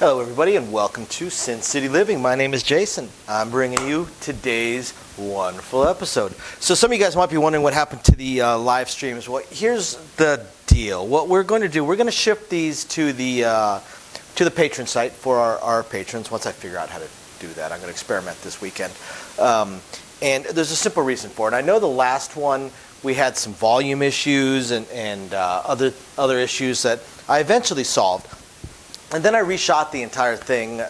Hello everybody and welcome to Sin City Living. My name is Jason. I'm bringing you today's wonderful episode. So some of you guys might be wondering what happened to the live streams. Well, here's the deal. What we're going to do, we're going to shift these to the patron site for our patrons. Once I figure out how to do that, I'm going to experiment this weekend. And there's a simple reason for it. I know the last one we had some volume issues and other issues that I eventually solved. And then I reshot the entire thing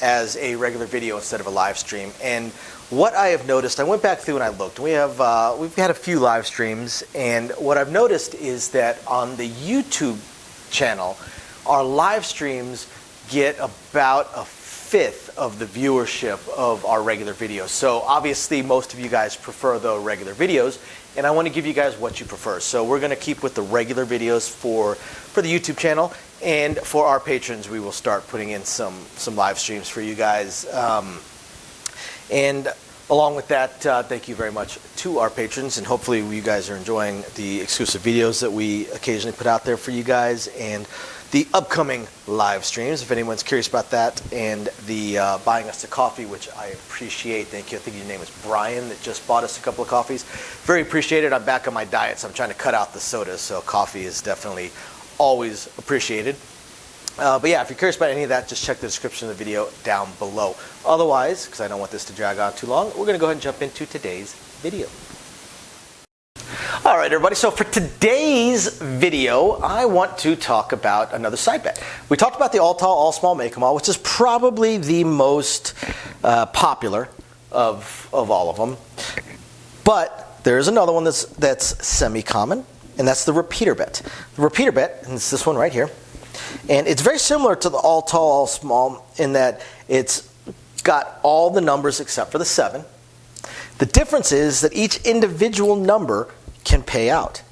as a regular video instead of a live stream. And what I have noticed, I went back through and I looked. We've had a few live streams, and what I've noticed is that on the YouTube channel, our live streams get about a fifth of the viewership of our regular videos. So obviously most of you guys prefer the regular videos, and I want to give you guys what you prefer. So we're going to keep with the regular videos for the YouTube channel, and for our patrons we will start putting in some live streams for you guys. And along with that, thank you very much to our patrons, and hopefully you guys are enjoying the exclusive videos that we occasionally put out there for you guys, and the upcoming live streams, if anyone's curious about that, and the buying us a coffee, which I appreciate. Thank you. I think your name is Brian that just bought us a couple of coffees. Very appreciated. I'm back on my diet, so I'm trying to cut out the sodas, so coffee is definitely always appreciated. But yeah, if you're curious about any of that, just check the description of the video down below. Otherwise, because I don't want this to drag on too long, we're going to go ahead and jump into today's video. All right, everybody, so for today's video, I want to talk about another side bet. We talked about the all tall, all small make 'em all, which is probably the most popular of all of them. But there's another one that's semi-common, and that's the repeater bet. The repeater bet, and it's this one right here, and it's very similar to the all tall, all small in that it's got all the numbers except for the 7. The difference is that each individual number can pay out.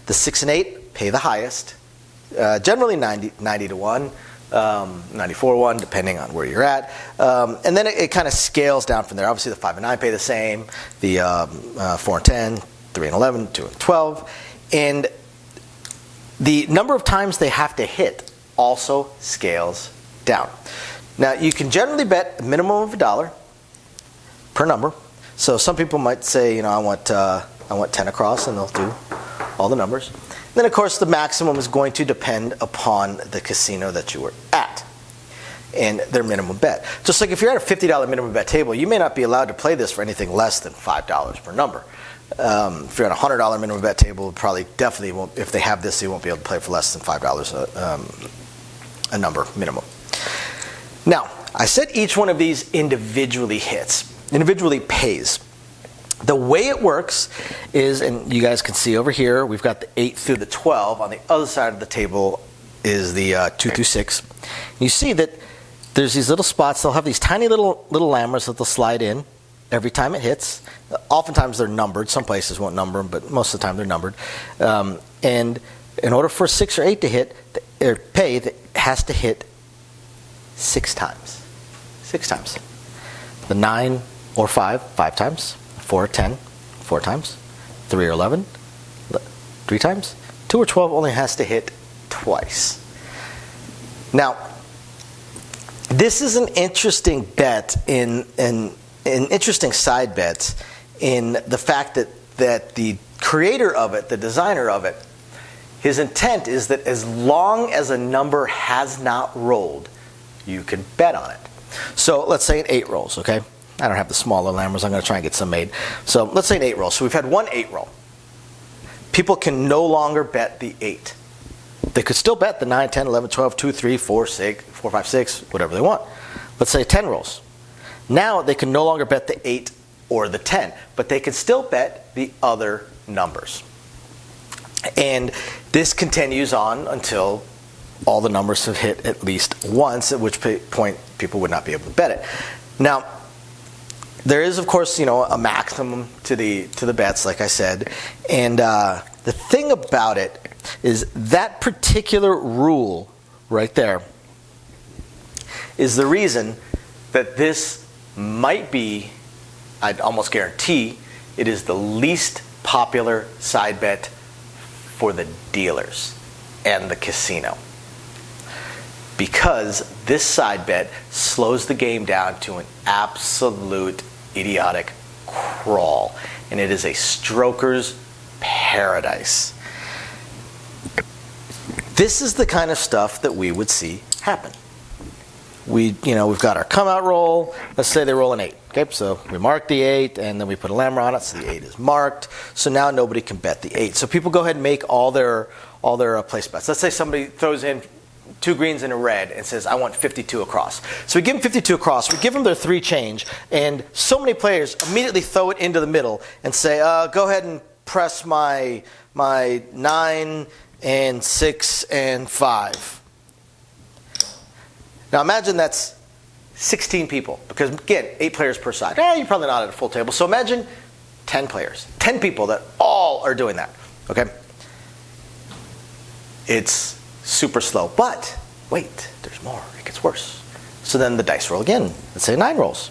The 6 and 8 pay the highest, generally 90 to 1, 94 to 1, depending on where you're at. And then it kind of scales down from there. Obviously, the 5 and 9 pay the same, the 4 and 10, 3 and 11, 2 and 12. And the number of times they have to hit also scales down. Now, you can generally bet a minimum of $1 per number. So some people might say, I want 10 across, and they'll do all the numbers. Then, of course, the maximum is going to depend upon the casino that you were at and their minimum bet. Just like if you're at a $50 minimum bet table, you may not be allowed to play this for anything less than $5 per number. If you're at a $100 minimum bet table, definitely won't. If they have this, they won't be able to play for less than $5 a number minimum. Now, I said each one of these individually pays. The way it works is, and you guys can see over here, we've got the 8 through the 12. On the other side of the table is the 2 through 6. You see that there's these little spots. They'll have these tiny little lammers that they'll slide in every time it hits. Oftentimes they're numbered. Some places won't number them, but most of the time they're numbered. And in order for 6 or 8 to hit, or pay, it has to hit 6 times. 6 times. The 9 or 5 times. 4 or 10, 4 times. 3 or 11, 3 times. 2 or 12 only has to hit twice. Now, this is an interesting bet, an interesting side bet, in the fact that the creator of it, the designer of it, his intent is that as long as a number has not rolled, you can bet on it. So let's say an 8 rolls, okay? I don't have the smaller lammers. I'm going to try and get some made. So let's say an 8 roll. So we've had one 8 roll. People can no longer bet the 8. They could still bet the 9, 10, 11, 12, 2, 3, 4, 6, 4, 5, 6, whatever they want. Let's say 10 rolls. Now they can no longer bet the 8 or the 10, but they can still bet the other numbers. And this continues on until all the numbers have hit at least once, at which point people would not be able to bet it. Now, there is, of course, a maximum to the bets, like I said. And the thing about it is that particular rule right there is the reason that this might be, I'd almost guarantee, it is the least popular side bet for the dealers and the casino. because this side bet slows the game down to an absolute idiotic crawl, and it is a stroker's paradise. This is the kind of stuff that we would see happen. We've got our come out roll. Let's say they roll an 8. Okay, so we mark the 8, and then we put a lammer on it, so the 8 is marked. So now nobody can bet the 8. So people go ahead and make all their place bets. Let's say somebody throws in 2 greens and a red and says, I want 52 across. So we give them 52 across. We give them their 3 change, and so many players immediately throw it into the middle and say, go ahead and press my 9 and 6 and 5. Now imagine that's 16 people, because again, 8 players per side. You're probably not at a full table. So imagine 10 players, 10 people that all are doing that. Okay? It's super slow. But wait, there's more. It gets worse. So then the dice roll again. Let's say 9 rolls.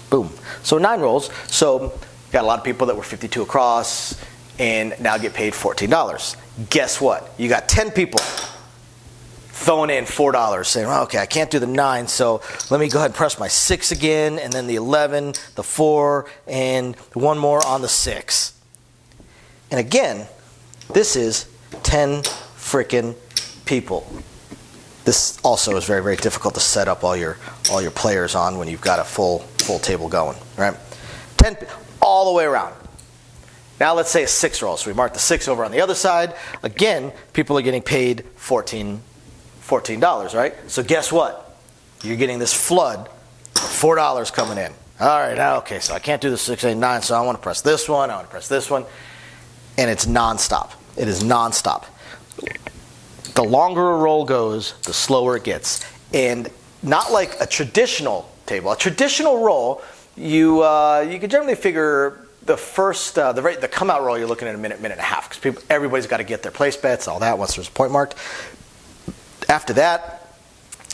Boom. So 9 rolls. So got a lot of people that were 52 across and now get paid $14. Guess what? You got 10 people throwing in $4, saying, well, okay, I can't do the 9, so let me go ahead and press my 6 again, and then the 11, the 4, and one more on the 6. And again, this is 10 freaking people. This also is very, very difficult to set up all your players on when you've got a full table going, right? 10 all the way around. Now let's say a 6 roll. So we mark the 6 over on the other side. Again, people are getting paid $14, right? So guess what? You're getting this flood of $4 coming in. All right, now, okay, so I can't do the 6, 8, 9, so I want to press this one, I want to press this one. And it's nonstop. It is nonstop. The longer a roll goes, the slower it gets. And not like a traditional table. A traditional roll, you can generally figure the first, the come out roll, you're looking at a minute, minute and a half, because everybody's got to get their place bets, all that, once there's a point marked. After that,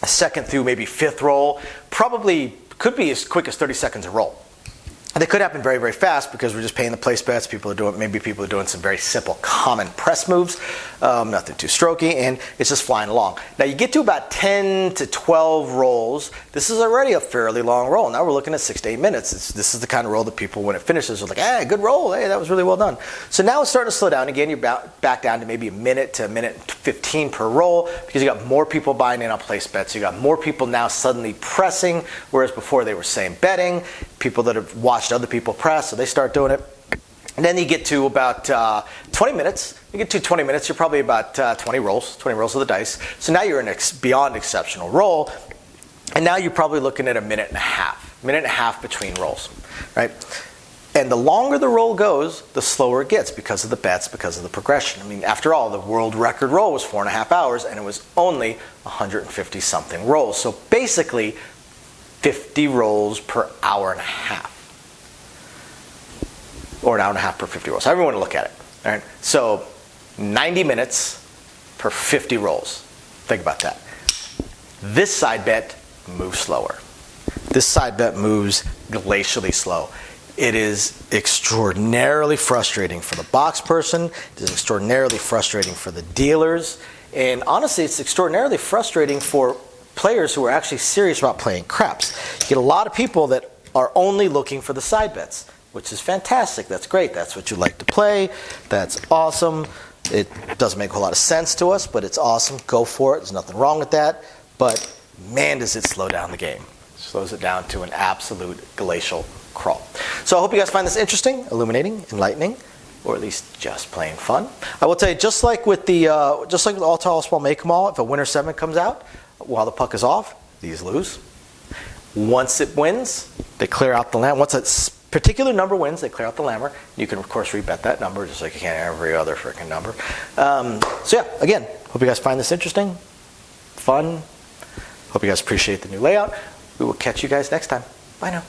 a second through maybe 5th roll probably could be as quick as 30 seconds a roll. And they could happen very, very fast because we're just paying the place bets. Maybe people are doing some very simple common press moves, nothing too strokey, and it's just flying along. Now you get to about 10 to 12 rolls. This is already a fairly long roll. Now we're looking at 6 to 8 minutes. This is the kind of roll that people, when it finishes, are like, hey, good roll. Hey, that was really well done. So now it's starting to slow down. Again, you're back down to maybe a minute to a minute 15 per roll because you got more people buying in on place bets. You got more people now suddenly pressing, whereas before they were saying betting. People that have watched other people press, so they start doing it. And then you get to about 20 minutes. You get to 20 minutes, you're probably about 20 rolls of the dice. So now you're in beyond exceptional roll. And now you're probably looking at a minute and a half between rolls, right? And the longer the roll goes, the slower it gets because of the bets, because of the progression. I mean, after all, the world record roll was 4.5 hours, and it was only 150 something rolls. So basically, 50 rolls per hour and a half. Or an hour and a half per 50 rolls. However you want to look at it. All right? So 90 minutes per 50 rolls. Think about that. This side bet moves slower. This side bet moves glacially slow. It is extraordinarily frustrating for the box person. It is extraordinarily frustrating for the dealers. And honestly, it's extraordinarily frustrating for players who are actually serious about playing craps. You get a lot of people that are only looking for the side bets, which is fantastic. That's great. That's what you like to play. That's awesome. It doesn't make a whole lot of sense to us, but it's awesome. Go for it. There's nothing wrong with that. But man, does it slow down the game. It slows it down to an absolute glacial crawl. So I hope you guys find this interesting, illuminating, enlightening, or at least just plain fun. I will tell you, just like with the all tall, all small, make 'em all, if a winner 7 comes out while the puck is off, these lose. Once it wins, they clear out the lammer. Once a particular number wins, they clear out the lammer. You can, of course, rebet that number, just like you can every other freaking number. So yeah, again, hope you guys find this interesting, fun. Hope you guys appreciate the new layout. We will catch you guys next time. Bye now.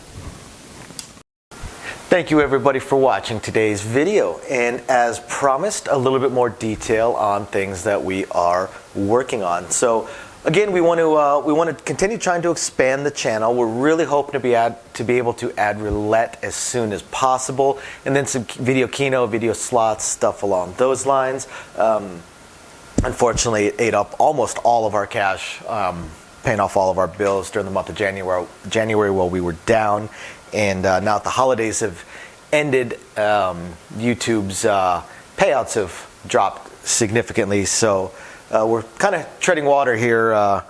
Thank you everybody for watching today's video, and as promised, a little bit more detail on things that we are working on. So again, we want to continue trying to expand the channel. We're really hoping to be able to add roulette as soon as possible, and then some video keno, video slots, stuff along those lines. unfortunately, it ate up almost all of our cash, paying off all of our bills during the month of January while we were down. And now that the holidays have ended, YouTube's payouts have dropped significantly. So we're kind of treading water here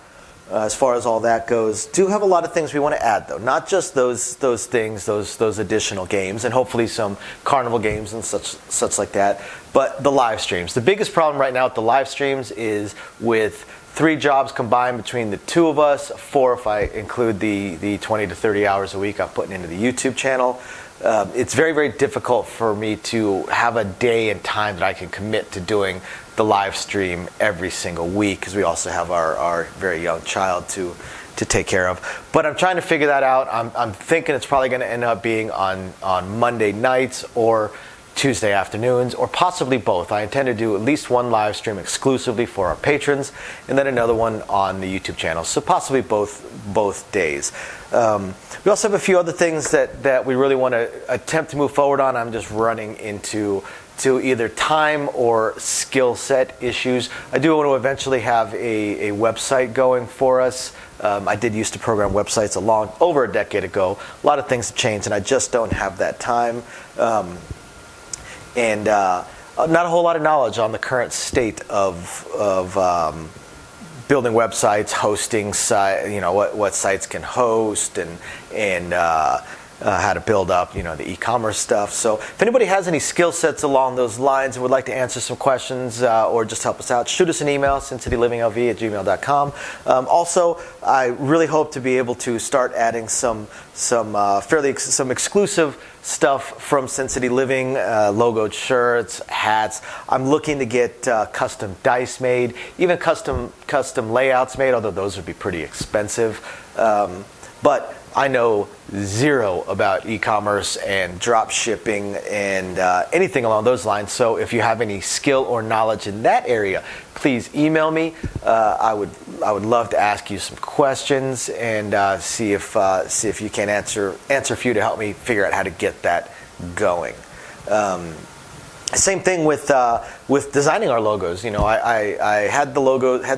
as far as all that goes. Do have a lot of things we want to add, though. Not just those things, those additional games, and hopefully some carnival games and such like that, but the live streams. The biggest problem right now with the live streams is with 3 jobs combined between the 2 of us, 4 if I include the 20 to 30 hours a week I'm putting into the YouTube channel. It's very, very difficult for me to have a day and time that I can commit to doing the live stream every single week, because we also have our very young child to take care of. But I'm trying to figure that out. I'm thinking it's probably going to end up being on Monday nights or Tuesday afternoons, or possibly both. I intend to do at least one live stream exclusively for our patrons, and then another one on the YouTube channel. So possibly both days. We also have a few other things that we really want to attempt to move forward on. I'm just running into either time or skill set issues. I do want to eventually have a website going for us. I did used to program websites over a decade ago. A lot of things have changed, and I just don't have that time. And not a whole lot of knowledge on the current state of building websites, hosting what sites can host, and how to build up the e-commerce stuff. So if anybody has any skill sets along those lines and would like to answer some questions or just help us out, shoot us an email, sincitylivingLV@gmail.com. Also, I really hope to be able to start adding some exclusive stuff from Sin City Living, logoed shirts, hats. I'm looking to get custom dice made, even custom layouts made, although those would be pretty expensive. But I know zero about e-commerce and drop shipping and anything along those lines. So if you have any skill or knowledge in that area, please email me. I would love to ask you some questions and see if you can answer a few to help me figure out how to get that going. Same thing with designing our logos. I had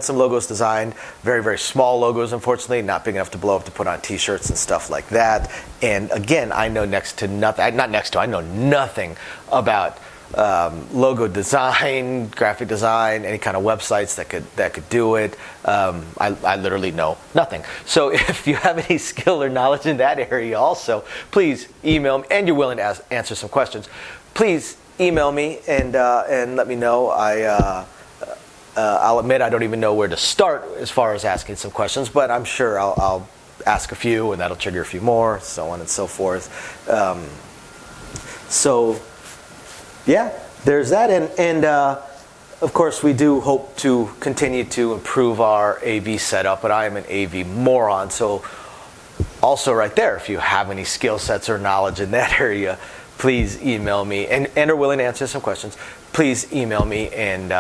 some logos designed, very, very small logos, unfortunately, not big enough to blow up to put on T-shirts and stuff like that. And again, I know I know nothing about logo design, graphic design, any kind of websites that could do it. I literally know nothing. So if you have any skill or knowledge in that area, also please email me, and you're willing to answer some questions. Please email me and let me know. I'll admit I don't even know where to start as far as asking some questions, but I'm sure I'll ask a few, and that'll trigger a few more, so on and so forth. So yeah, there's that, and of course we do hope to continue to improve our AV setup, but I am an AV moron, so also right there, if you have any skill sets or knowledge in that area, please email me, and are willing to answer some questions. Please email me and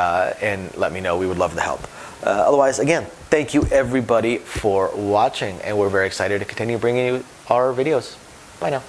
let me know. We would love to help. Otherwise, again, thank you everybody for watching, and we're very excited to continue bringing you our videos. Bye now.